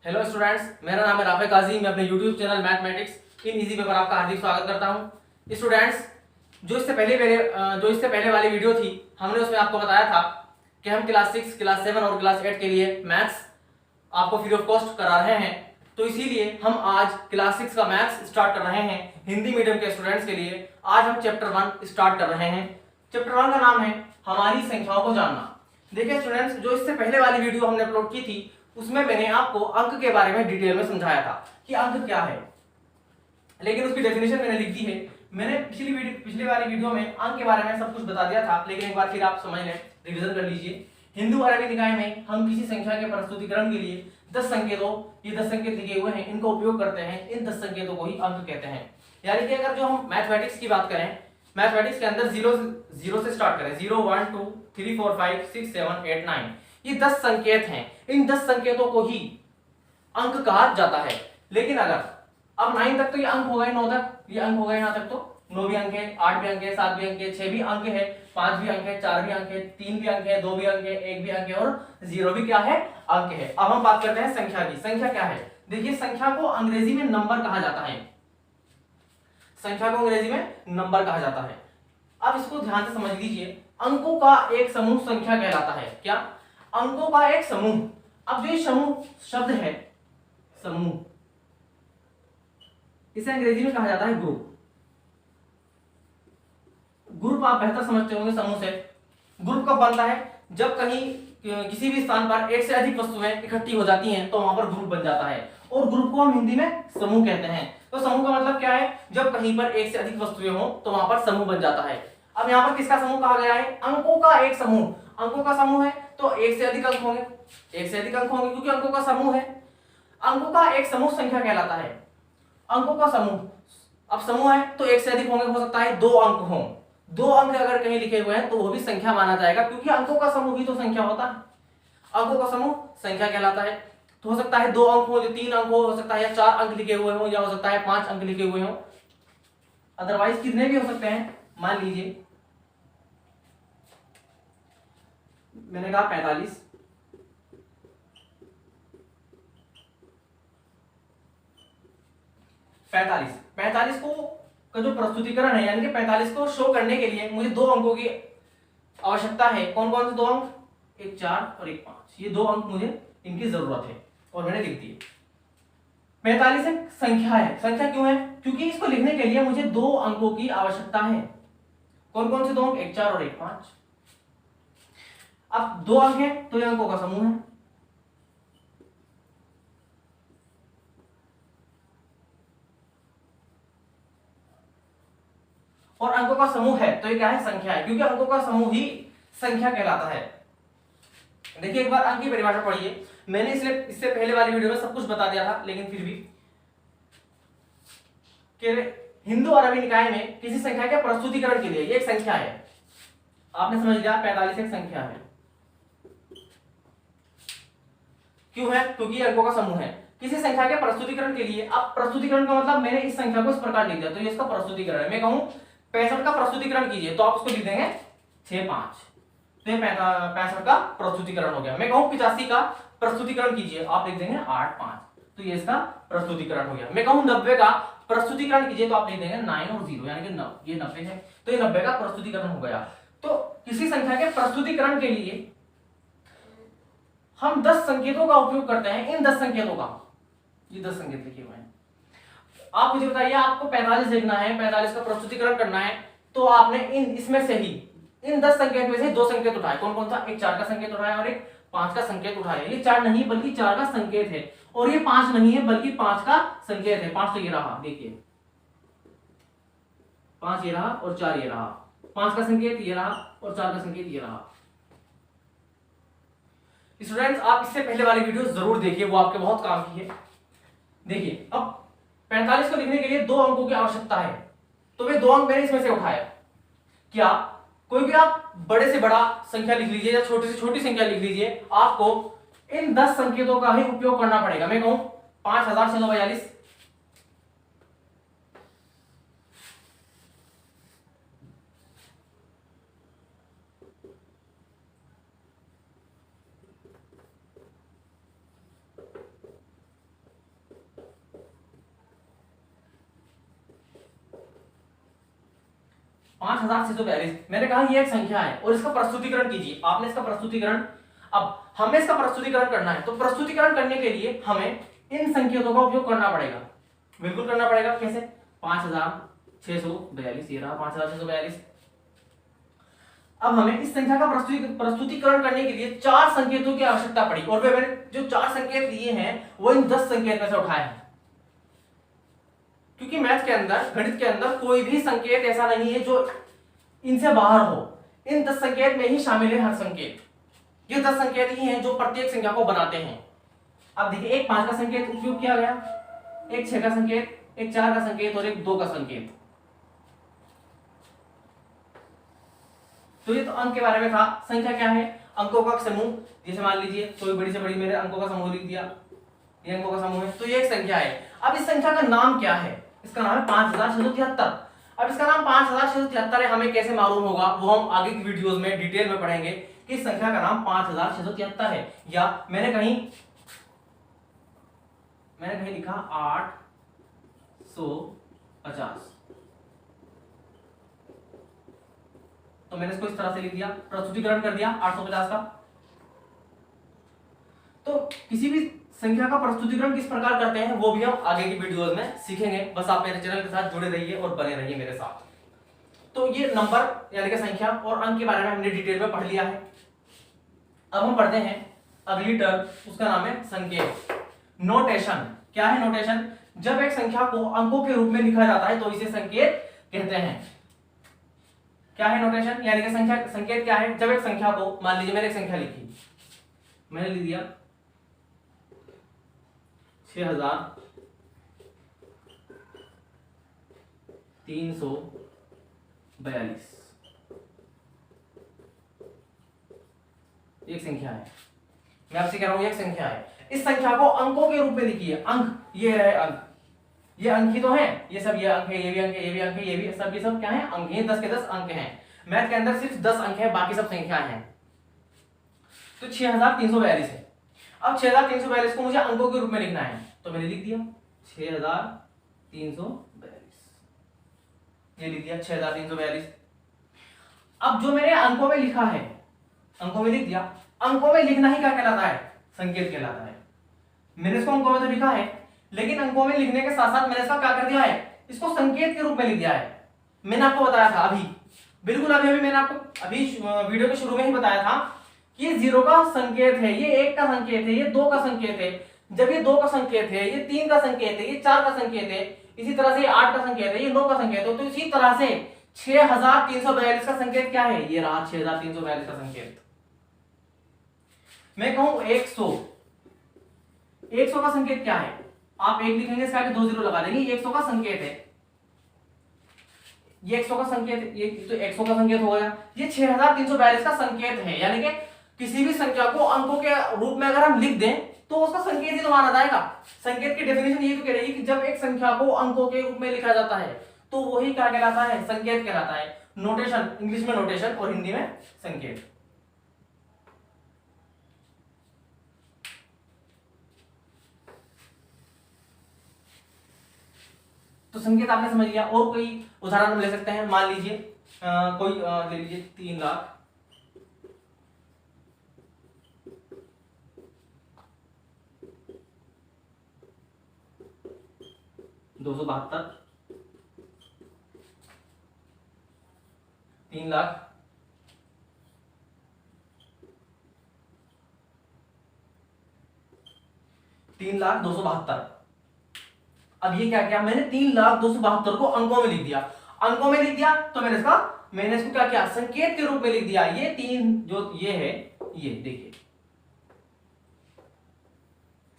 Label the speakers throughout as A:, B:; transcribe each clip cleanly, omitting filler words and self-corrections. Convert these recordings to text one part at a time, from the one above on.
A: Hello students, मेरा नाम है राफे काजी। मैं अपने YouTube channel mathematics in easy पे पर आपका हार्दिक स्वागत करता हूं। स्टूडेंट्स, जो इससे पहले वाली वीडियो थी, हमने उसमें आपको बताया था कि हम क्लास 6, क्लास 7 और क्लास 8 के लिए मैथ्स आपको फ्री ऑफ कॉस्ट करा रहे हैं। तो इसीलिए हम आज क्लास 6 का मैथ्स स्टार्ट कर रहे हैं हिंदी मीडियम के स्टूडेंट्स के लिए। आज हम चैप्टर 1 स्टार्ट कर रहे हैं। चैप्टर 1 का नाम है हमारी संख्याओं को जानना। देखिए स्टूडेंट्स, जो इससे पहले वाली वीडियो हमने अपलोड की थी उसमें मैंने आपको अंक के बारे में डिटेल में समझाया था कि अंक क्या है, लेकिन उसकी डेफिनेशन मैंने लिख दी है। मैंने पिछली वाली वीडियो में अंक के बारे में सब कुछ बता दिया था, लेकिन एक बार फिर आप समझ लें, रिवीजन कर लीजिए। हिंदू अरबी निकाय में हम किसी संख्या के प्रस्तुतिकरण के लिए 10 संकेतों, ये 10 संकेत लिखे हुए हैं, इनका उपयोग करते हैं। इन 10 संकेतों को ही अंक कहते हैं। यानी कि अगर जो हम मैथमेटिक्स की बात करें, मैथमेटिक्स के अंदर जीरो से स्टार्ट करें, 0 1 2 3 4 5 6 7 8 9, ये 10 संकेत हैं। इन 10 संकेतों को ही अंक कहा जाता है। लेकिन अगर अब 9 तक तो ये अंक हो गए, 9 तक ये अंक हो गए, यहां तक तो 9 भी अंक है, 8 भी अंक है, 7 भी अंक है, 6 भी अंक है, 5 भी अंक है, 4 भी अंक है, 3 भी अंक है, 2 भी अंक है, 1 भी अंक है और 0 भी क्या है, अंक है। अब हम बात करते हैं संख्या की। संख्या क्या है? देखिए, संख्या को अंग्रेजी में नंबर कहा जाता है। संख्या को अंग्रेजी में नंबर कहा जाता है। अब इसको ध्यान से समझ लीजिए। अंकों का एक समूह संख्या कहलाता है। क्या? अंकों का एक समूह। अब जो ये समूह शब्द है, समूह, इसे अंग्रेजी में कहा जाता है ग्रुप। ग्रुप आप बेहतर समझते होंगे समूह से। ग्रुप कब बनता है? जब कहीं किसी भी स्थान पर एक से अधिक वस्तुएं इकट्ठी हो जाती हैं तो वहां पर ग्रुप बन जाता है, और ग्रुप को हम हिंदी में समूह कहते हैं। तो समूह का मतलब क्या है? जब कहीं पर एक से अधिक वस्तुएं हो तो वहां पर समूह बन जाता है। अब यहाँ पर किसका समूह कहा गया है? अंकों का एक समूह। अंकों का समूह है तो एक से अधिक अंक होंगे, एक से अधिक अंक होंगे क्योंकि अंकों का समूह है। अंकों का एक समूह संख्या कहलाता है। अंकों का समूह, अब समूह है तो एक से अधिक होंगे, हो सकता है 2 अंक हों। 2 अंक अगर कहीं लिखे हुए हैं तो वो भी संख्या माना जाएगा, क्योंकि अंकों का समूह ही तो संख्या होता है। अंकों का समूह संख्या कहलाता है। तो हो सकता है 2 अंक हो, 3 अंक हो सकता है, या 4 अंक लिखे हुए हो, या हो सकता है 5 अंक लिखे हुए हो। अदरवाइज कितने भी हो सकते हैं। मान लीजिए मैंने कहा 45, 45 को का जो प्रस्तुतिकरण है, यानी कि 45 को शो करने के लिए मुझे 2 अंकों की आवश्यकता है। कौन कौन से 2 अंक? एक 4 और एक 5। ये 2 अंक मुझे इनकी जरूरत है और मैंने लिख दिए। 45 एक संख्या है। संख्या क्यों है? क्योंकि इसको लिखने के लिए मुझे 2 अंकों की आवश्यकता है। कौन कौन से 2 अंक? एक 4 और एक 5। अब 2 अंक है तो ये अंकों का समूह है। और अंकों का समूह है तो ये क्या है? संख्या है, क्योंकि अंकों का समूह ही संख्या कहलाता है। देखिए एक बार अंक की परिभाषा पढ़िए। मैंने इससे पहले वाली वीडियो में सब कुछ बता दिया था, लेकिन फिर भी कि हिंदू अरबी निकाय में किसी संख्या के प्रस्तुतिकरण के लिए ये एक संख्या है। आपने समझ लिया, 45 एक संख्या है। क्यों है? क्योंकि अंकों का समूह है। किसी संख्या के प्रस्तुतिकरण के लिए, अब प्रस्तुतिकरण का मतलब मैंने इस संख्या को इस प्रकार लिख दिया तो ये इसका प्रस्तुतिकरण है। मैं कहूं 65 का प्रस्तुतिकरण कीजिए तो आप उसको लिख देंगे 6 5, तो ये 65 का प्रस्तुतिकरण हो गया। मैं कहूं 85 का प्रस्तुतिकरण कीजिए, आप लिख देंगे 8 5, तो ये इसका प्रस्तुतिकरण हो गया। मैं कहूं 90 का प्रस्तुतिकरण कीजिए तो आप लिख देंगे 9 और 0, यानी कि ये 90 है, तो ये 90 का प्रस्तुतिकरण हो गया। तो किसी संख्या के प्रस्तुतिकरण के लिए हम 10 संकेतों का उपयोग करते हैं। इन 10 संकेतों का, ये 10 संकेत लिखे हुए हैं। आप मुझे बताइए, आपको 45 देखना है, 45 का प्रस्तुतिकरण करना है, तो आपने इसमें से ही इन 10 संकेत में से 2 संकेत उठाए। कौन कौन सा? एक 4 का संकेत उठाया और एक 5 का संकेत उठाया। ये 4 नहीं बल्कि 4 का संकेत है, और ये 5 नहीं है बल्कि 5 का संकेत है। 5 तो ये रहा, देखिए 5 ये रहा और 4 ये रहा। 5 का संकेत ये रहा और 4 का संकेत ये रहा। स्टूडेंट्स, आप इससे पहले वाली वीडियो जरूर देखिए, वो आपके बहुत काम की है। देखिए अब 45 को लिखने के लिए 2 अंकों की आवश्यकता है, तो वे 2 अंक मैंने इसमें से उठाया। क्या? कोई भी आप बड़े से बड़ा संख्या लिख लीजिए या छोटी से छोटी संख्या लिख लीजिए, आपको इन 10 संकेतों का ही उपयोग करना पड़ेगा। मैं कहूं 5642, 5642। मैंने कहा ये एक संख्या है और इसका प्रस्तुतिकरण कीजिए। आपने इसका प्रस्तुतिकरण, अब हमें इसका प्रस्तुतिकरण करना है, तो प्रस्तुतिकरण करने के लिए हमें इन संकेतों का उपयोग करना पड़ेगा। बिल्कुल करना पड़ेगा। कैसे? 5642, ये रहा 5642। अब हमें इस संख्या का प्रस्तुतिकरण करने के लिए 4 संकेतों की आवश्यकता पड़ी और वे मैंने जो 4 संकेत लिए हैं वो इन 10 संकेत में से उठाए हैं। क्योंकि मैथ के अंदर, गणित के अंदर कोई भी संकेत ऐसा नहीं है जो इनसे बाहर हो। इन 10 संकेत में ही शामिल है हर संकेत। ये 10 संकेत ही हैं जो प्रत्येक संख्या को बनाते हैं। अब देखिए, एक 5 का संकेत उपयोग किया गया, एक 6 का संकेत, एक 4 का संकेत और एक 2 का संकेत। तो ये तो अंक के बारे में था। संख्या क्या है? अंकों का समूह। जैसे मान लीजिए कोई बड़ी से बड़ी मैंने अंकों का समूह लिख दिया, ये अंकों का समूह है, तो ये एक संख्या है। अब इस संख्या का नाम क्या है? इसका नाम है 5673। अब इसका नाम 5673 है, हमें कैसे मालूम होगा वो हम आगे की वीडियोस में डिटेल में पढ़ेंगे कि इस संख्या का नाम 5673 है। या मैंने कहीं लिखा 850, तो मैंने इसको इस तरह से लिख दिया, प्रस्तुतिकरण कर दिया 850 का। तो किसी भी संख्या का प्रस्तुतिकरण किस प्रकार करते हैं वो भी हम आगे की वीडियोस में सीखेंगे। बस आप मेरे चैनल के साथ जुड़े रहिए और बने रहिए मेरे साथ। तो ये नंबर यानी कि संख्या और अंक के बारे में हमने डिटेल में पढ़ लिया है। अब हम पढ़ते हैं अगली टर्म, उसका नाम है संकेत। नोटेशन। क्या है नोटेशन? जब एक संख्या को अंकों के रूप में लिखा जाता है तो इसे संकेत कहते हैं। क्या है नोटेशन? यानी कि संकेत क्या है? जब एक संख्या को, मान लीजिए मैंने एक संख्या लिखी, मैंने लिख दिया 6342, एक संख्या है। मैं आपसे कह रहा हूं एक संख्या है। इस संख्या को अंकों के रूप में लिखिए। अंक, ये रहे अंक, ये अंक ही तो है, ये सब ये अंक है, ये भी अंक है, ये भी अंक है, ये भी सब, ये सब क्या है? अंक। ये 10 के 10 अंक हैं। मैथ के अंदर सिर्फ 10 अंक है, बाकी सब संख्याएं हैं। तो 6342 है। अब 6342 को मुझे अंकों के रूप में लिखना है, तो मैंने लिख दिया 6342, ये लिख दिया 6342। अब जो मैंने अंकों में लिखा है, अंकों में लिख दिया। अंकों में लिखना ही क्या कहलाता है? संकेत कहलाता है। मैंने इसको अंकों में तो लिखा है, लेकिन अंकों में लिखने के साथ साथ मैंने इसका क्या कर दिया है? इसको संकेत के रूप में लिख दिया है। मैंने आपको बताया था अभी, बिल्कुल अभी मैंने आपको अभी वीडियो के शुरू में ही बताया था कि ये 0 का संकेत है, ये 1 का संकेत है, ये 2 का संकेत है। जब ये 2 का संकेत है, ये 3 का संकेत है, ये 4 का संकेत है, इसी तरह से ये 8 का संकेत है, ये 9 का संकेत है। तो इसी तरह से 6342 का संकेत क्या है? ये रहा 6342 का संकेत। मैं कहूं 100 का संकेत क्या है? आप 1 लिखेंगे, इसका आगे 2 0 लगा देंगे, ये 100 का संकेत है। ये 100 का संकेत, ये तो 100 का संकेत हो गया। ये 6342 का संकेत है। यानी कि किसी भी संख्या को अंकों के रूप में अगर हम लिख दें तो उसका संकेत ही तो माना जाएगा। संकेत की डेफिनेशन ये तो कह रही है कि जब एक संख्या को अंकों के रूप में लिखा जाता है तो वही क्या कहलाता है? संकेत कहलाता है। नोटेशन, इंग्लिश में नोटेशन और हिंदी में संकेत। तो संकेत आपने समझ लिया। और कोई उदाहरण हम ले सकते हैं। मान लीजिए कोई ले लीजिए 3 लाख 272, 3 लाख 3,02,72। अब ये क्या किया? मैंने 3,02,72 को अंकों में लिख दिया। अंकों में लिख दिया तो मैंने इसको क्या किया? संकेत के रूप में लिख दिया। ये 3 जो ये है, ये देखिए,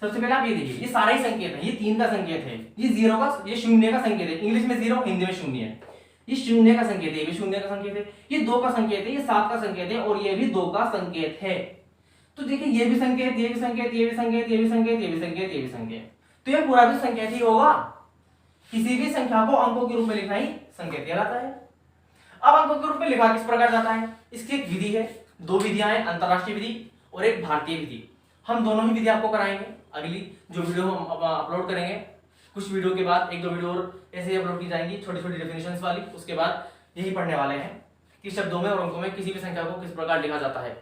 A: सबसे पहले आप ये देखिए, ये सारा ही संकेत है। ये 3 का संकेत है, ये 0 का, ये 0 का संकेत है। इंग्लिश में 0, हिंदी में 0 है। ये 0 का संकेत है, ये भी 0 का संकेत है। ये 2 का संकेत है, ये 7 का संकेत है और ये भी 2 का संकेत है। तो देखिए, ये भी संकेत, ये भी संकेत, ये भी संकेत, ये भी संकेत, ये भी संकेत, ये भी संकेत। तो ये पूरा भी संकेत ही होगा। किसी भी संख्या को अंकों के रूप में लिखना ही संकेत कहलाता है। अब अंकों के रूप में लिखा किस प्रकार जाता है? इसकी एक विधि है, 2 विधियां हैं, अंतरराष्ट्रीय विधि और एक भारतीय विधि। हम दोनों ही विधि आपको कराएंगे। अगली जो वीडियो हम अपलोड करेंगे, कुछ वीडियो के बाद 1-2 वीडियो और ऐसे ही अपलोड की जाएंगी, छोटी छोटी डेफिनेशंस वाली। उसके बाद यही पढ़ने वाले हैं कि शब्दों में और अंकों में किसी भी संख्या को किस प्रकार लिखा जाता है।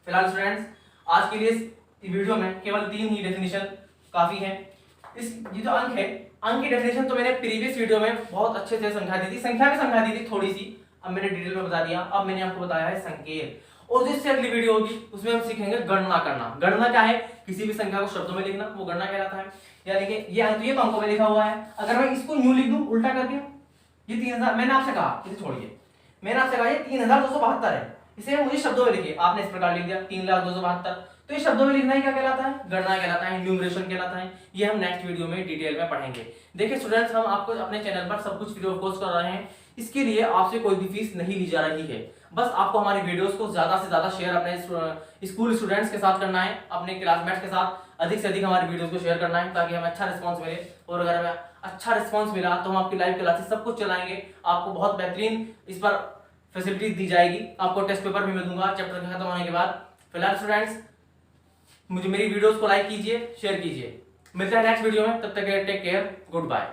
A: फिलहाल स्टूडेंट्स आज के लिए इस वीडियो में केवल 3 ही डेफिनेशन काफी है। इस ये जो अंक है, अंक की डेफिनेशन तो मैंने प्रीवियस वीडियो में बहुत अच्छे से समझा दी थी, संख्या में समझा दी थी थोड़ी सी, अब मैंने डिटेल में बता दिया। अब मैंने आपको बताया है संकेत, और जिससे अगली वीडियो होगी उसमें हम सीखेंगे गणना करना। गणना क्या है? किसी भी संख्या को शब्दों में लिखना, वो गणना कहलाता है। यानी कि ये अंक तो अंकों में लिखा हुआ है, अगर मैं इसको यूं लिख दूं उल्टा करके, ये 3000, मैंने आपसे कहा इसे छोड़िए, मैंने आपसे कहा ये 3272 है, इसे मुझे शब्दों में लिखिए, आपने इस प्रकार लिख दिया 3,02,72, तो ये शब्दों में लिखना ही क्या कहलाता है? गणना कहलाता है, न्यूमरेशन कहलाता है। ये हम नेक्स्ट वीडियो में डिटेल में पढ़ेंगे। देखिए स्टूडेंट्स, हम आपको अपने चैनल पर सब कुछ फ्री ऑफ कॉस्ट कर रहे हैं, इसके लिए आपसे कोई भी फीस नहीं ली जा रही है। बस आपको हमारी वीडियोस को ज्यादा से ज्यादा शेयर अपने स्कूल स्टूडेंट्स के साथ करना है, अपने क्लासमेट्स के साथ अधिक से अधिक हमारी वीडियोस को शेयर करना है, ताकि हमें अच्छा रिस्पांस मिले। और अगर हमें अच्छा रिस्पांस मिला तो हम आपकी लाइव क्लासेस सब कुछ चलाएंगे, आपको बहुत बेहतरीन इस पर फैसिलिटीज दी जाएगी, आपको टेस्ट पेपर भी मैं दूंगा चैप्टर खत्म होने के बाद। फिलहाल स्टूडेंट्स, मुझे मेरी वीडियोस को लाइक कीजिए, शेयर कीजिए। मिलते हैं नेक्स्ट वीडियो में, तब तक टेक केयर, गुड बाय।